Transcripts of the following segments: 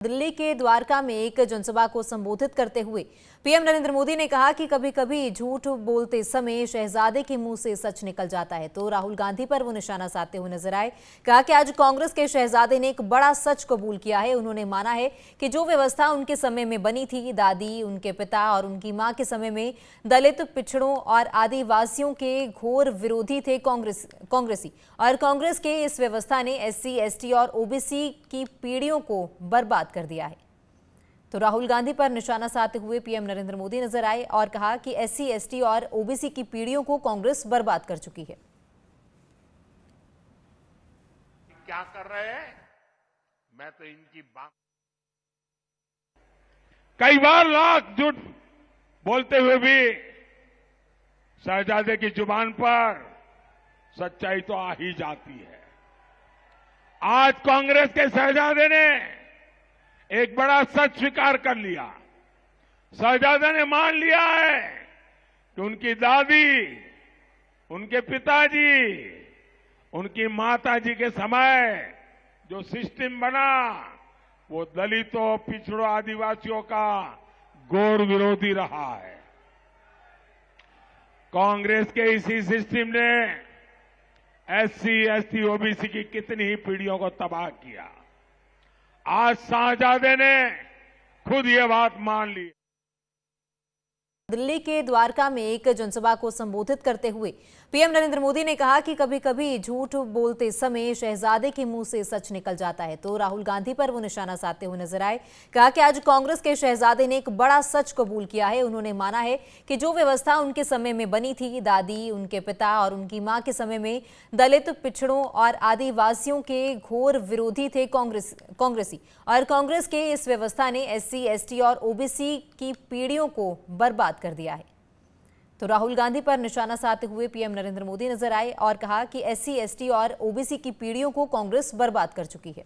दिल्ली के द्वारका में एक जनसभा को संबोधित करते हुए पीएम नरेंद्र मोदी ने कहा कि कभी कभी झूठ बोलते समय शहजादे के मुंह से सच निकल जाता है। तो राहुल गांधी पर वो निशाना साधते हुए नजर आए। कहा कि आज कांग्रेस के शहजादे ने एक बड़ा सच कबूल किया है। उन्होंने माना है कि जो व्यवस्था उनके समय में बनी थी, दादी, उनके पिता और उनकी मां के समय में दलित, पिछड़ों और आदिवासियों के घोर विरोधी थे कांग्रेसी, और कांग्रेस के इस व्यवस्था ने SC, ST और OBC की पीढ़ियों को बर्बाद कर दिया है। तो राहुल गांधी पर निशाना साधते हुए पीएम नरेंद्र मोदी नजर आए और कहा कि SC, ST और OBC की पीढ़ियों को कांग्रेस बर्बाद कर चुकी है। क्या कर रहे हैं? मैं तो इनकी बात कई बार लाख झूठ बोलते हुए भी शहजादे की जुबान पर सच्चाई तो आ ही जाती है। आज कांग्रेस के शहजादे ने एक बड़ा सच स्वीकार कर लिया। शहजादे ने मान लिया है कि उनकी दादी, उनके पिताजी, उनकी माताजी के समय जो सिस्टम बना वो दलितों, पिछड़ों, आदिवासियों का घोर विरोधी रहा है। कांग्रेस के इसी सिस्टम ने SC, ST, OBC की कितनी ही पीढ़ियों को तबाह किया। आज शहजादे ने खुद ये बात मान ली। दिल्ली के द्वारका में एक जनसभा को संबोधित करते हुए पीएम नरेंद्र मोदी ने कहा कि कभी कभी झूठ बोलते समय शहजादे के मुंह से सच निकल जाता है। तो राहुल गांधी पर वो निशाना साधते हुए नजर आए। कहा कि आज कांग्रेस के शहजादे ने एक बड़ा सच कबूल किया है। उन्होंने माना है कि जो व्यवस्था उनके समय में बनी थी, दादी, उनके पिता और उनकी मां के समय में दलित, पिछड़ों और आदिवासियों के घोर विरोधी थे कांग्रेसी, और कांग्रेस के इस व्यवस्था ने SC, ST और OBC की पीढ़ियों को बर्बाद कर दिया है। तो राहुल गांधी पर निशाना साधते हुए पीएम नरेंद्र मोदी नजर आए और कहा कि SC, ST और OBC की पीढ़ियों को कांग्रेस बर्बाद कर चुकी है।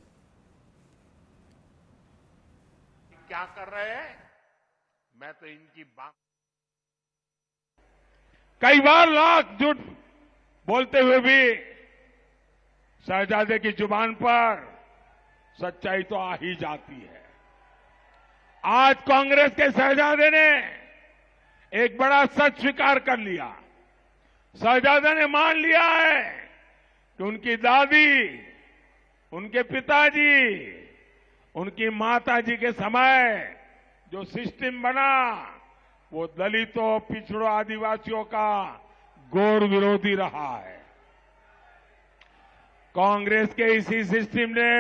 क्या कर रहे हैं? मैं तो इनकी बात कई बार लाख झूठ बोलते हुए भी शहजादे की जुबान पर सच्चाई तो आ ही जाती है। आज कांग्रेस के शहजादे ने एक बड़ा सच स्वीकार कर लिया। शहजादे ने मान लिया है कि उनकी दादी, उनके पिताजी, उनकी माताजी के समय जो सिस्टम बना वो दलितों, पिछड़ों, आदिवासियों का घोर विरोधी रहा है। कांग्रेस के इसी सिस्टम ने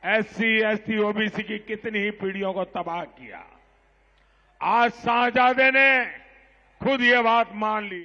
SC, ST, OBC की कितनी ही पीढ़ियों को तबाह किया। आज शहजादे ने खुद ये बात मान ली।